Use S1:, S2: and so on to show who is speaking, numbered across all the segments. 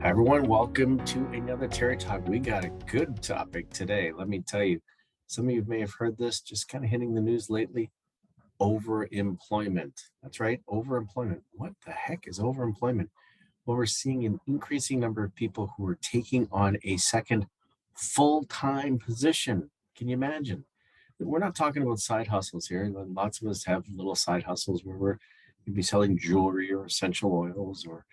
S1: Everyone, welcome to another Terry Talk. We got a good topic today. Let me tell you, some of you may have heard this just kind of hitting the news lately. Overemployment. That's right, overemployment. What the heck is overemployment? Well, we're seeing an increasing number of people who are taking on a second full-time position. Can you imagine? We're not talking about side hustles here. Lots of us have little side hustles where we're maybe selling jewelry or essential oils or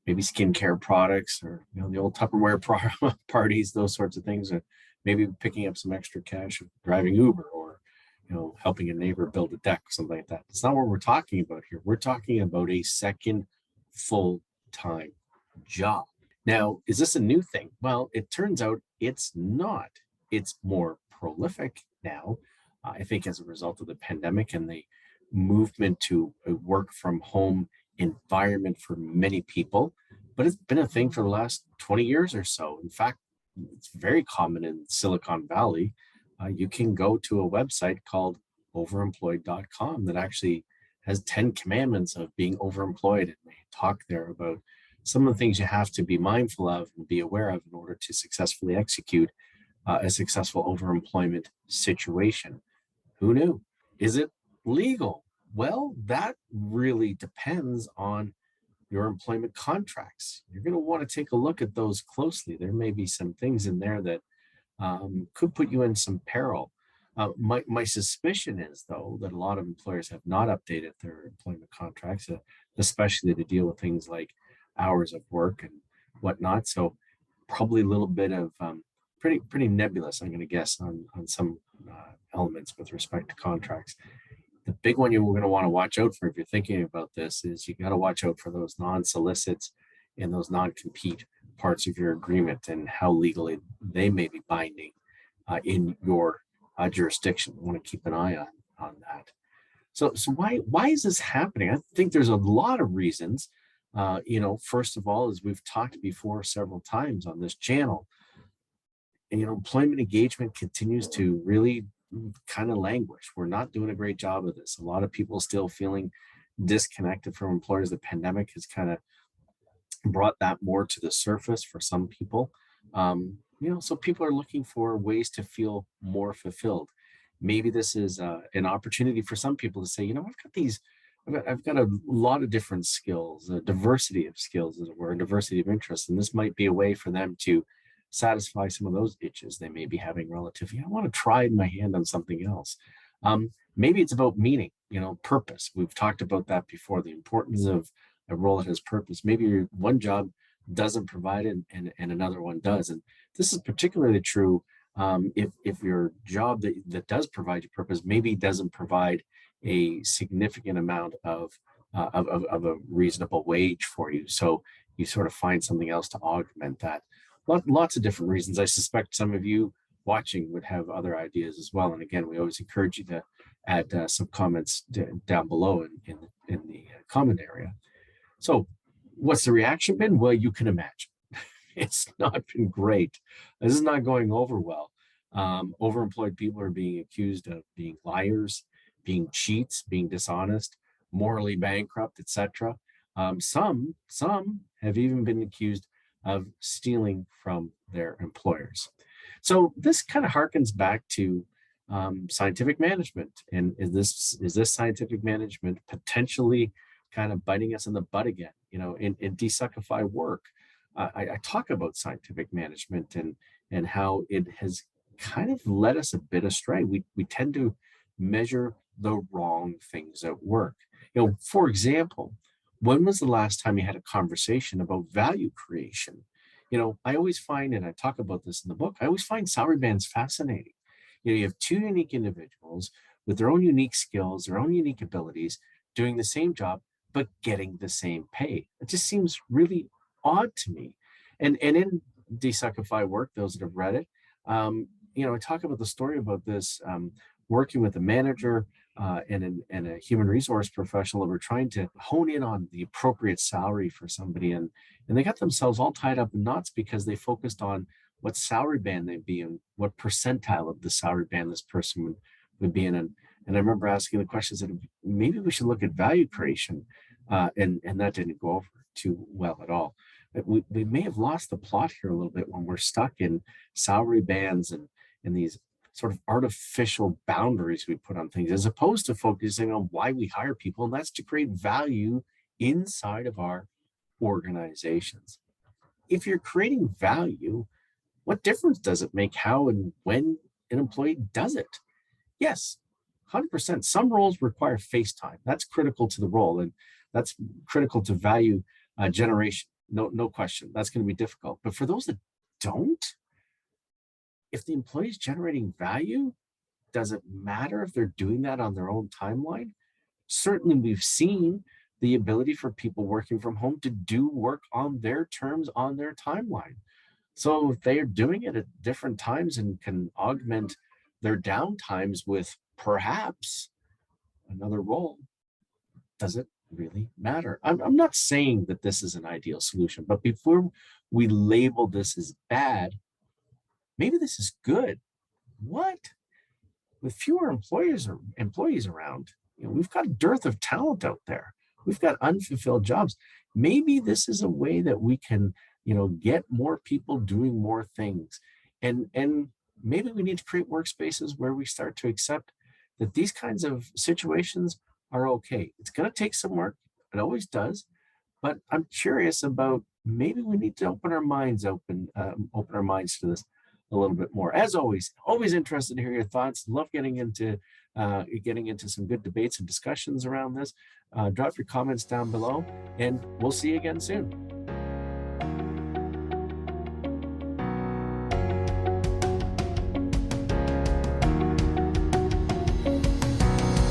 S1: maybe skincare products or the old Tupperware parties, those sorts of things, or maybe picking up some extra cash, driving Uber, or helping a neighbor build a deck, something like that. It's not what we're talking about here. We're talking about a second full-time job. Now, is this a new thing? Well, it turns out it's not. It's more prolific now, I think, as a result of the pandemic and the movement to a work from home environment for many people, but it's been a thing for the last 20 years or so. In fact, it's very common in Silicon Valley. You can go to a website called overemployed.com that actually has 10 commandments of being overemployed. And they talk there about some of the things you have to be mindful of and be aware of in order to successfully execute a successful overemployment situation. Who knew? Is it legal? Well, that really depends on your employment contracts. You're going to want to take a look at those closely. There may be some things in there that could put you in some peril. My suspicion is, though, that a lot of employers have not updated their employment contracts, especially to deal with things like hours of work and whatnot. So probably a little bit of pretty nebulous, I'm going to guess, on some elements with respect to contracts. The big one you're going to want to watch out for if you're thinking about this is you got to watch out for those non-solicits and those non-compete parts of your agreement and how legally they may be binding in your jurisdiction. You want to keep an eye on that. So why is this happening? I think there's a lot of reasons. First of all, as we've talked before several times on this channel, employment engagement continues to really kind of languish. We're not doing a great job of this. A lot of people still feeling disconnected from employers. The pandemic has kind of brought that more to the surface for some people. So people are looking for ways to feel more fulfilled. Maybe this is an opportunity for some people to say, I've got a lot of different skills, a diversity of skills, as it were, a diversity of interests, and this might be a way for them to satisfy some of those itches they may be having relatively. I want to try my hand on something else. Maybe it's about meaning, purpose. We've talked about that before, the importance of a role that has purpose. Maybe your one job doesn't provide it and another one does. And this is particularly true if your job that does provide you purpose maybe doesn't provide a significant amount of a reasonable wage for you. So you sort of find something else to augment that. Lots of different reasons. I suspect some of you watching would have other ideas as well. And again, we always encourage you to add some comments down below in the comment area. So what's the reaction been? Well, you can imagine. It's not been great. This is not going over well. Overemployed people are being accused of being liars, being cheats, being dishonest, morally bankrupt, etc. Some have even been accused of stealing from their employers. So this kind of harkens back to scientific management. And is this scientific management potentially kind of biting us in the butt again? In Desuckify work, I talk about scientific management and how it has kind of led us a bit astray. We tend to measure the wrong things at work. For example, when was the last time you had a conversation about value creation? I always find, and I talk about this in the book, I always find salary bands fascinating. You have two unique individuals with their own unique skills, their own unique abilities, doing the same job, but getting the same pay. It just seems really odd to me. And in Desuckify work, those that have read it, I talk about the story about this, working with a manager and a human resource professional that were trying to hone in on the appropriate salary for somebody. And they got themselves all tied up in knots because they focused on what salary band they'd be in, what percentile of the salary band this person would be in. And I remember asking the questions that maybe we should look at value creation. And that didn't go over too well at all. We may have lost the plot here a little bit when we're stuck in salary bands and these sort of artificial boundaries we put on things, as opposed to focusing on why we hire people, and that's to create value inside of our organizations. If you're creating value, what difference does it make how and when an employee does it? Yes, 100%. Some roles require face time. That's critical to the role, and that's critical to value generation. No question. That's going to be difficult. But for those that don't, if the employee is generating value, does it matter if they're doing that on their own timeline? Certainly, we've seen the ability for people working from home to do work on their terms, on their timeline. So if they are doing it at different times and can augment their down times with perhaps another role, does it really matter? I'm not saying that this is an ideal solution, but before we label this as bad, maybe this is good. What? With fewer employees around, we've got a dearth of talent out there. We've got unfulfilled jobs. Maybe this is a way that we can, get more people doing more things. And maybe we need to create workspaces where we start to accept that these kinds of situations are okay. It's going to take some work. It always does. But I'm curious about, maybe we need to open our minds to this a little bit more. As always interested to hear your thoughts. Love getting into some good debates and discussions around this. Drop your comments down below, and we'll see you again soon.